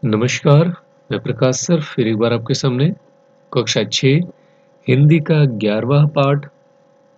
नमस्कार, मैं प्रकाश सर फिर एक बार आपके सामने कक्षा 6 हिंदी का 11वां पाठ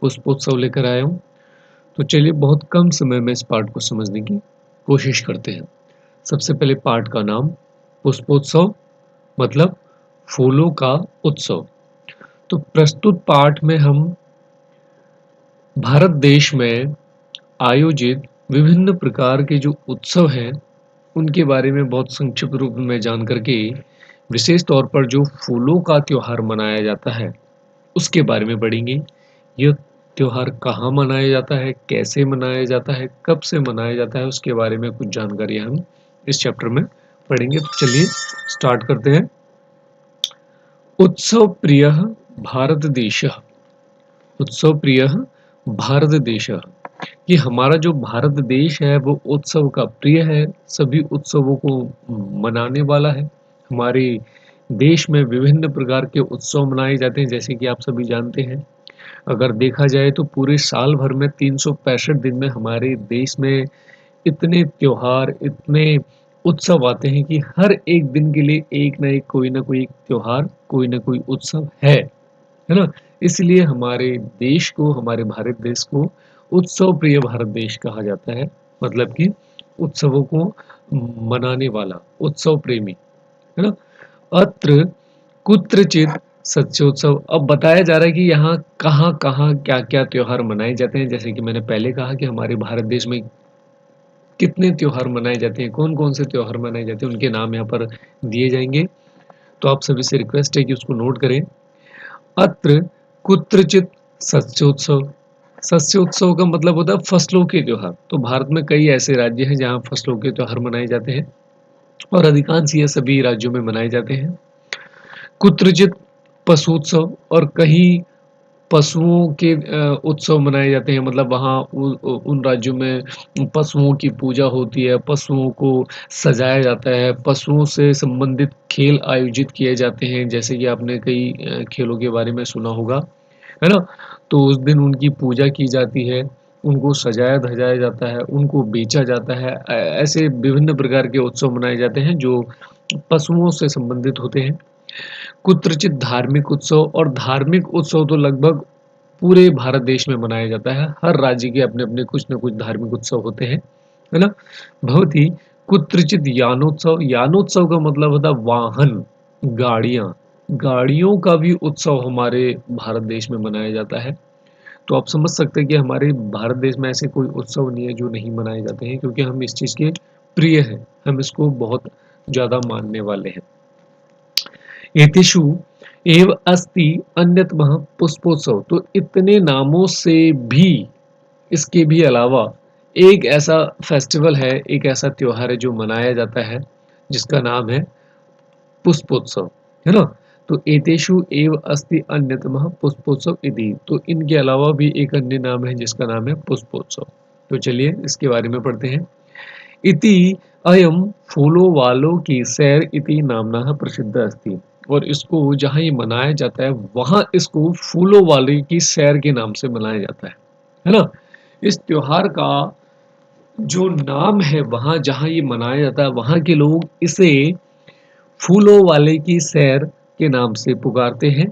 पुष्पोत्सव लेकर आया हूँ। तो चलिए बहुत कम समय में इस पाठ को समझने की कोशिश करते हैं। सबसे पहले पाठ का नाम पुष्पोत्सव मतलब फूलों का उत्सव। तो प्रस्तुत पाठ में हम भारत देश में आयोजित विभिन्न प्रकार के जो उत्सव हैं उनके बारे में बहुत संक्षिप्त रूप में जान करके विशेष तौर पर जो फूलों का त्योहार मनाया जाता है उसके बारे में पढ़ेंगे। यह त्योहार कहाँ मनाया जाता है, कैसे मनाया जाता है, कब से मनाया जाता है, उसके बारे में कुछ जानकारी हम इस चैप्टर में पढ़ेंगे। तो चलिए स्टार्ट करते हैं। उत्सव प्रिय भारत देश, उत्सव प्रिय भारत देश। कि हमारा जो भारत देश है वो उत्सव का प्रिय है, सभी उत्सवों को मनाने वाला है। हमारे देश में विभिन्न प्रकार के उत्सव मनाए जाते हैं जैसे कि आप सभी जानते हैं। अगर देखा जाए तो पूरे साल भर में 365 दिन में हमारे देश में इतने त्योहार, इतने उत्सव आते हैं कि हर एक दिन के लिए एक ना कोई एक त्योहार, कोई ना कोई उत्सव है ना? इसलिए हमारे देश को, हमारे भारत देश को उत्सव प्रिय भारत देश कहा जाता है। मतलब कि उत्सवों को मनाने वाला, उत्सव प्रेमी, है ना? अत्र कुत्रचित सत्योत्सव। अब बताया जा रहा है कि यहाँ कहाँ कहाँ क्या क्या त्योहार मनाए जाते हैं। जैसे कि मैंने पहले कहा कि हमारे भारत देश में कितने त्योहार मनाए जाते हैं, कौन कौन से त्योहार मनाए जाते हैं, उनके नाम यहाँ पर दिए जाएंगे। तो आप सभी से रिक्वेस्ट है कि उसको नोट करें। अत्र कुत्रचित सस्योत्सव। सस्योत्सव का मतलब होता है फसलों के त्योहार। तो भारत में कई ऐसे राज्य हैं जहाँ फसलों के त्योहार मनाए जाते हैं और अधिकांश ये सभी राज्यों में मनाए जाते हैं। कुत्रचित पशुत्सव, और कहीं पशुओं के उत्सव मनाए जाते हैं। मतलब वहाँ उन राज्यों में पशुओं की पूजा होती है, पशुओं को सजाया जाता है, पशुओं से संबंधित खेल आयोजित किए जाते हैं। जैसे कि आपने कई खेलों के बारे में सुना होगा, है ना? तो उस दिन उनकी पूजा की जाती है, उनको सजाया धजाया जाता है, उनको बेचा जाता है। ऐसे विभिन्न प्रकार के उत्सव मनाए जाते हैं जो पशुओं से संबंधित होते हैं। कुत्रचित धार्मिक उत्सव, और धार्मिक उत्सव तो लगभग पूरे भारत देश में मनाया जाता है। हर राज्य के अपने अपने कुछ न कुछ धार्मिक उत्सव होते हैं, है ना? बहुत ही कुत्रचित यानोत्सव। यानोत्सव का मतलब होता है वाहन, गाड़ियां। गाड़ियों का भी उत्सव हमारे भारत देश में मनाया जाता है। तो आप समझ सकते हैं कि हमारे भारत देश में ऐसे कोई उत्सव नहीं है जो नहीं मनाए जाते हैं, क्योंकि हम इस चीज के प्रिय हैं, हम इसको बहुत ज्यादा मानने वाले हैं। एतेषु एव अस्ति अन्यतमः पुष्पोत्सव। तो इतने नामों से भी, इसके भी अलावा एक ऐसा फेस्टिवल है, एक ऐसा त्योहार है जो मनाया जाता है जिसका नाम है पुष्पोत्सव, है ना? तो एतेषु एव अस्ति अन्यतमः पुष्पोत्सव इति। तो इनके अलावा भी एक अन्य नाम है जिसका नाम है पुष्पोत्सव। तो चलिए इसके बारे में पढ़ते हैं। इति अयम फूलों वालों की सैर इति नामना प्रसिद्ध अस्ति। और इसको जहाँ ये मनाया जाता है वहां इसको फूलों वाले की सैर के नाम से मनाया जाता है ना? इस त्योहार का जो नाम है, वहां जहाँ ये मनाया जाता है वहां के लोग इसे फूलों वाले की सैर के नाम से पुकारते हैं।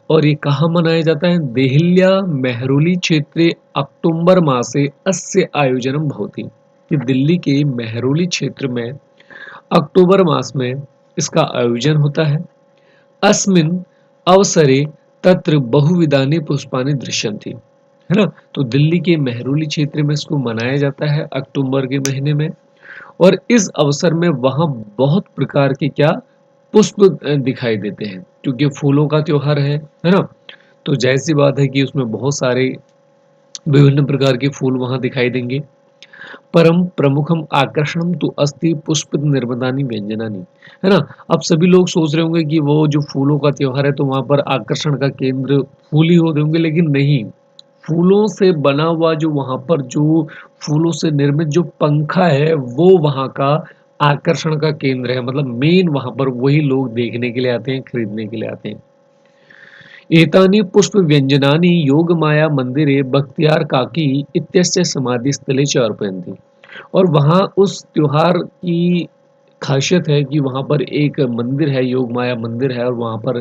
और ये कहाँ मनाया जाता है? देहल्या मेहरौली क्षेत्रे अक्टूबर मासे अस्य आयोजनम भवति। कि दिल्ली के मेहरौली क्षेत्र में अक्टूबर मास में इसका आयोजन होता है। अस्मिन् अवसरे तत्र बहुविधानि पुष्पाणि दृश्यन्ते। है ना? तो दिल्ली के मेहरौली क्षेत्र में इसको मनाया जाता है अक्टूबर के महीने में। और इस अवसर में वहां बहुत प्रकार के क्या पुष्प दिखाई देते हैं, क्योंकि फूलों का त्योहार है ना? तो जाहिर सी बात है कि उसमें बहुत सारे विभिन्न प्रकार के फूल वहां दिखाई देंगे। परम प्रमुखम आकर्षणम तो अस्ति पुष्प निर्मदानी व्यंजनानी। है ना? अब सभी लोग सोच रहे होंगे कि वो जो फूलों का त्योहार है तो वहां पर आकर्षण का केंद्र फूल ही होते होंगे, लेकिन नहीं। फूलों से बना हुआ जो वहां पर जो फूलों से निर्मित जो पंखा है वो वहां का आकर्षण का केंद्र है। मतलब मेन वहां पर वही लोग देखने के लिए आते हैं, खरीदने के लिए आते हैं। एतानि पुष्प व्यंजनानि योग माया मंदिरे बख्तियार काकी इत्यस्य समाधि स्थले च अर्पयन्ति। और वहां उस त्योहार की ख़ासियत है कि वहाँ पर एक मंदिर है, योगमाया मंदिर है और वहाँ पर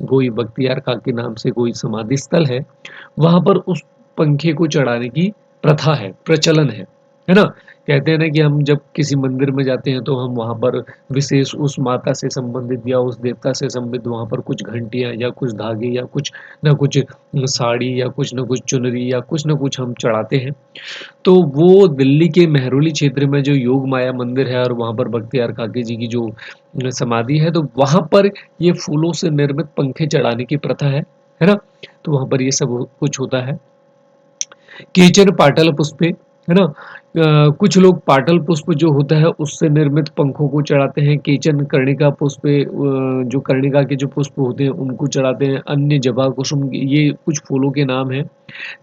कोई बख्तियार खाँ के नाम से कोई समाधि स्थल है। वहाँ पर उस पंखे को चढ़ाने की प्रथा है, प्रचलन है ना? कहते हैं ना कि हम जब किसी मंदिर में जाते हैं तो हम वहाँ पर विशेष उस माता से संबंधित या उस देवता से संबंधित वहाँ पर कुछ घंटियाँ या कुछ धागे या कुछ ना कुछ साड़ी या कुछ ना कुछ चुनरी या कुछ ना कुछ हम चढ़ाते हैं। तो वो दिल्ली के मेहरौली क्षेत्र में जो योग माया मंदिर है और वहाँ पर बख्तियार काकी जी की जो समाधि है, तो वहाँ पर ये फूलों से निर्मित पंखे चढ़ाने की प्रथा है ना? तो वहाँ पर ये सब कुछ होता है। केचन पाटल पुष्पे, है ना? कुछ लोग पाटल पुष्प जो होता है उससे निर्मित पंखों को चढ़ाते हैं। केचन कर्णिका पुष्पे, जो कर्णिका के जो पुष्प होते हैं उनको चढ़ाते हैं। अन्य जभा कुसुम, ये कुछ फूलों के नाम हैं।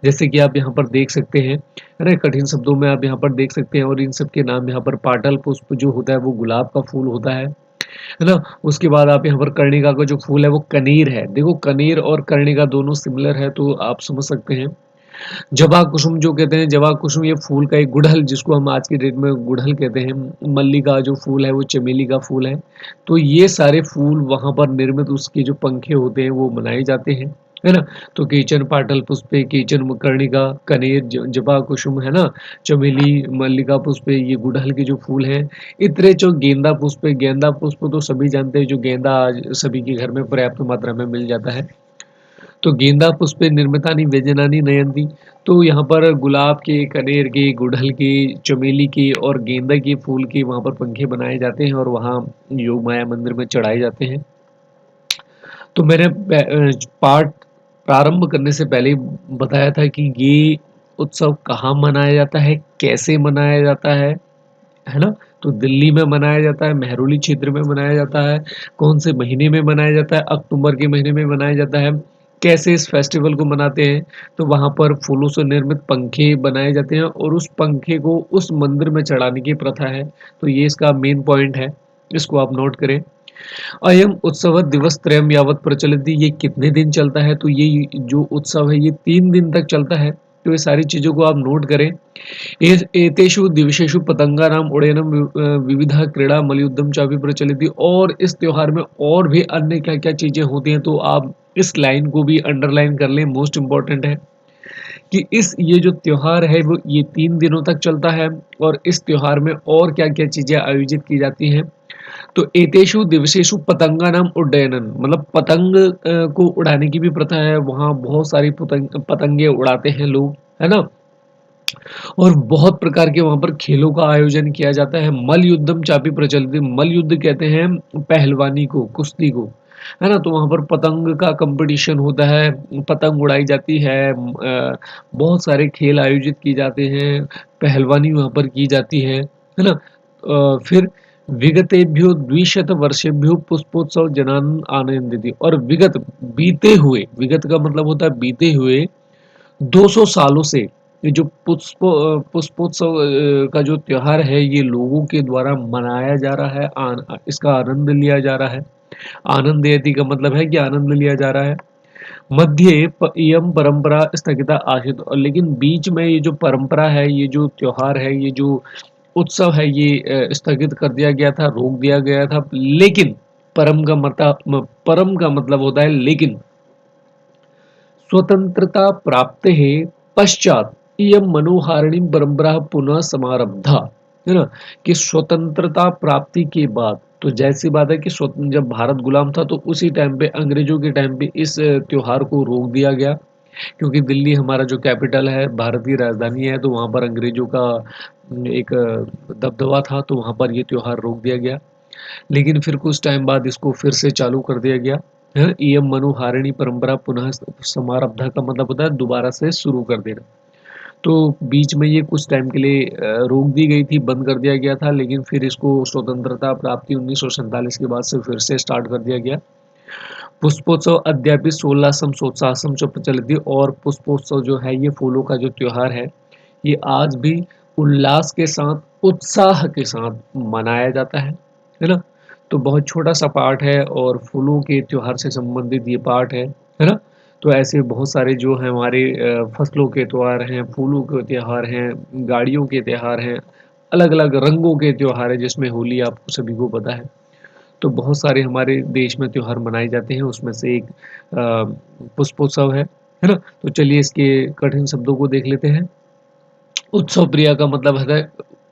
जैसे कि आप यहाँ पर देख सकते हैं, है ना? कठिन शब्दों में आप यहाँ पर देख सकते हैं और इन सब के नाम यहाँ पर पाटल पुष्प जो होता है वो गुलाब का फूल होता है ना? उसके बाद आप यहाँ पर कर्णिका का जो फूल है वो कनेर है। देखो कनेर और कर्णिका दोनों सिमिलर है तो आप समझ सकते हैं। जवा कुसुम जो कहते हैं, जवा कुसुम ये फूल का एक गुड़हल, जिसको हम आज की डेट में गुड़हल कहते हैं। मल्लिका जो फूल है वो चमेली का फूल है। तो ये सारे फूल वहाँ पर निर्मित उसके जो पंखे होते हैं वो बनाए जाते हैं, है ना? तो केचन पाटल पुष्पे, केचन कर्णिका, कनेर, जवा कुसुम, है ना? चमेली, मल्लिका पुष्पे, ये गुड़हल के जो फूल हैं। इतरे जो गेंदा पुष्पे, गेंदा पुष्प तो सभी जानते हैं, जो गेंदा आज सभी के घर में पर्याप्त मात्रा में मिल जाता है। तो गेंदा पुष्पे निर्मितानि व्यंजनानि नयन्ति। तो यहाँ पर गुलाब के, कनेर के, गुड़हल के, चमेली के और गेंदा के फूल के वहाँ पर पंखे बनाए जाते हैं और वहाँ योग माया मंदिर में चढ़ाए जाते हैं। तो मैंने पाठ प्रारंभ करने से पहले ही बताया था कि ये उत्सव कहाँ मनाया जाता है, कैसे मनाया जाता है ना? तो दिल्ली में मनाया जाता है, मेहरौली क्षेत्र में मनाया जाता है। कौन से महीने में मनाया जाता है? अक्टूबर के महीने में मनाया जाता है। कैसे इस फेस्टिवल को मनाते हैं? तो वहाँ पर फूलों से निर्मित पंखे बनाए जाते हैं और उस पंखे को उस मंदिर में चढ़ाने की प्रथा है। तो ये इसका मेन पॉइंट है, इसको आप नोट करें। अयम उत्सव दिवस त्रयम यावत प्रचलित, ये कितने दिन चलता है? तो ये जो उत्सव है ये 3 दिन तक चलता है। तो ये सारी चीज़ों को आप नोट करें। एतेषु दिवसेषु पतंगानाम उड्डयनम विविधा क्रीड़ा मलयुद्धम चापि प्रचलित। और इस त्योहार में और भी अन्य क्या-क्या चीज़ें होती हैं, तो आप इस लाइन को भी अंडरलाइन कर लें। मोस्ट इम्पोर्टेंट है कि इस ये जो त्योहार है वो ये 3 दिनों तक चलता है और इस त्योहार में और क्या-क्या चीज़ें आयोजित की जाती हैं। तो एतेषु दिवसेषु पतंगानाम उड्डयनम, मतलब पतंग को उड़ाने की भी प्रथा है। वहाँ बहुत सारी पतंगे उड़ाते हैं लोग, है ना? और बहुत प्रकार के वहाँ पर खेलों का आयोजन किया जाता है। मल्ल युद्धम चापि प्रचलित, मल्ल युद्ध कहते हैं पहलवानी को, कुश्ती को, है ना? तो वहाँ पर पतंग का कंपटीशन होता है, पतंग उड़ाई जाती है, बहुत सारे खेल आयोजित किए जाते हैं, पहलवानी वहाँ पर की जाती है ना? फिर विगतेभ्यो द्विशत वर्षेभ्यो पुष्पोत्सव जनान आनंदिति, और विगत, बीते हुए, विगत का मतलब होता है बीते हुए 200 सालों से ये जो पुष्पोत्सव का जो त्योहार है ये लोगों के द्वारा मनाया जा रहा है। इसका आनंद लिया जा रहा है। आनंद यति का मतलब है कि आनंद लिया जा रहा है। मध्य इयम परंपरा स्थगिता आसित, और लेकिन बीच में ये जो परंपरा है, ये जो त्योहार है, ये जो उत्सव है, ये स्थगित कर दिया गया था, रोक दिया गया था। लेकिन परम का मतलब होता है लेकिन, स्वतंत्रता प्राप्तेः पश्चात् इयं मनोहारिणी परंपरा पुनः समारब्धा, है ना? कि स्वतंत्रता प्राप्ति के बाद, तो जैसी बात है कि जब भारत गुलाम था तो उसी टाइम पे, अंग्रेजों के टाइम पे इस त्योहार को रोक दिया गया, क्योंकि दिल्ली हमारा जो कैपिटल है, भारत की राजधानी है, तो वहाँ पर अंग्रेजों का एक दबदबा था, तो वहाँ पर ये त्योहार रोक दिया गया। लेकिन फिर कुछ टाइम बाद इसको फिर से चालू कर दिया गया है। इयम मनुहारिणी परंपरा पुनः समारब्धा का मतलब होता है दोबारा से शुरू कर देना। तो बीच में ये कुछ टाइम के लिए रोक दी गई थी, बंद कर दिया गया था, लेकिन फिर इसको स्वतंत्रता प्राप्ति 1947 के बाद से फिर से स्टार्ट कर दिया गया। पुष्पोत्सव अद्यापि 16 सोत्साहसम च प्रचलित, और पुष्पोत्सव जो है, ये फूलों का जो त्योहार है आज भी उल्लास के साथ, उत्साह के साथ मनाया जाता है ना? तो बहुत छोटा सा पार्ट है और फूलों के त्योहार से संबंधित ये पार्ट है ना? तो ऐसे बहुत सारे जो हैं हमारे फसलों के त्योहार हैं, फूलों के त्योहार हैं, गाड़ियों के त्योहार हैं, अलग अलग रंगों के त्योहार है, जिसमें होली आपको सभी को पता है। तो बहुत सारे हमारे देश में त्योहार मनाए जाते हैं, उसमें से एक पुष्पोत्सव है ना। तो चलिए इसके कठिन शब्दों को देख लेते हैं। उत्सव प्रिय का मतलब है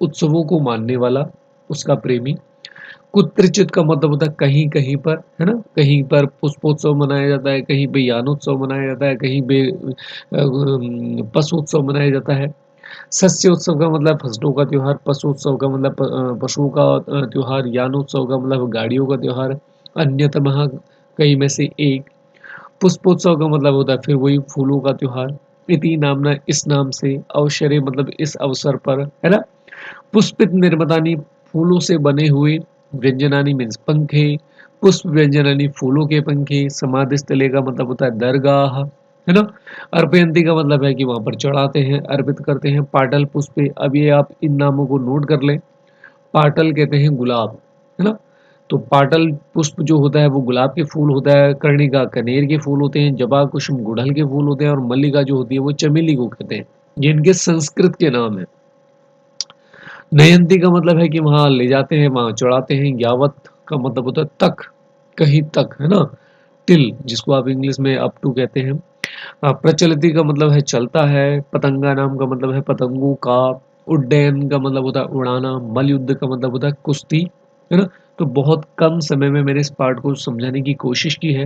उत्सवों को मानने वाला, उसका प्रेमी। कुत्रचित का मतलब होता है कहीं कहीं पर, है ना। कहीं पर पुष्पोत्सव मनाया जाता है, कहीं पे यानोत्सव मनाया जाता है, कहीं पे पशुत्सव मनाया जाता है। शस्य उत्सव का मतलब फसलों का त्योहार, पशुत्सव का मतलब पशुओं का त्योहार, यानोत्सव का मतलब गाड़ियों का त्योहार, अन्यतमः कई में से एक। पुष्पोत्सव का मतलब होता है फिर वही फूलों का त्योहार। इति नामना इस नाम से, अवसरे मतलब इस अवसर पर, है ना। पुष्पित निर्मतानी फूलों से बने हुए, व्यंजनानी मीन्स पंखे, पुष्प व्यंजनानी फूलों के पंखे, समाधिस्थले का मतलब होता है दरगाह, है ना। अर्पयंती का मतलब है कि वहां पर चढ़ाते हैं, अर्पित करते हैं। पाटल पुष्पे, अब ये आप इन नामों को नोट कर लें। पाटल कहते हैं गुलाब, है ना। तो पाटल पुष्प जो होता है वो गुलाब के फूल होता है, कर्णिका कनेर के फूल होते हैं, जबा कुसुम गुड़हल के फूल होते हैं, और मल्लिका जो होती है वो चमेली को कहते हैं। ये इनके संस्कृत के नाम है। नयंती का मतलब है कि वहां ले जाते हैं, वहां चढ़ाते हैं। यावत का मतलब होता है तक, कहीं तक, है ना। टिल, जिसको आप इंग्लिश में अप टू कहते हैं। प्रचलित का मतलब है चलता है। पतंगा नाम का मतलब है पतंगों का। उड्डयन का मतलब होता है उड़ाना। मलयुद्ध का मतलब होता है कुश्ती, है ना। तो बहुत कम समय में मैंने इस पार्ट को समझाने की कोशिश की है,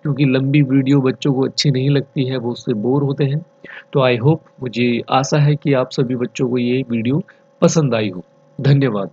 क्योंकि लंबी वीडियो बच्चों को अच्छी नहीं लगती है, वो उससे बोर होते हैं। तो आई होप, मुझे आशा है कि आप सभी बच्चों को ये वीडियो पसंद आई हो। धन्यवाद।